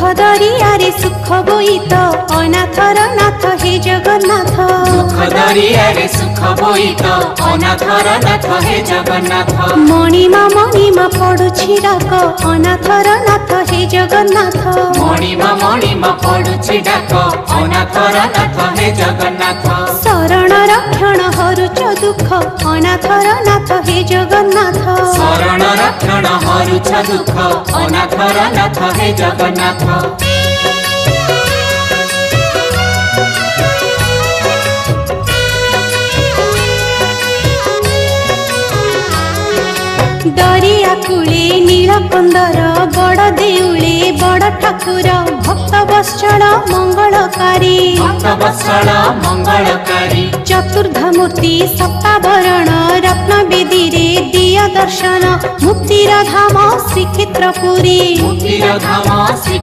दरियारे सुख बोईत अनाथर नाथ हे जगन्नाथ। दुख दरियारे सुख बोईत अनाथर नाथ हे जगन्नाथ। मणिमा पड़ुछि डाक अनाथर नाथ हे जगन्नाथ। मणिमा पड़ुछि डाक अनाथर नाथ हे जगन्नाथ। शरण रक्षण हरुच दुख अनाथर नाथ हे जगन्नाथ। शरण रक्षण हरुच दुख अनाथर नाथ हे जगन्नाथ। दरिया कूले नीलकंदर बड़ देउले बड़ ठाकुर भक्त वत्सल मंगलकारी। भक्त वत्सल मंगलकारी चतुर्धमूर्ति सप्तावरण रत्न बेदी रे दिया दर्शन मुक्तिर धाम श्रीक्षेत्रपुरी। मुक्तिर धाम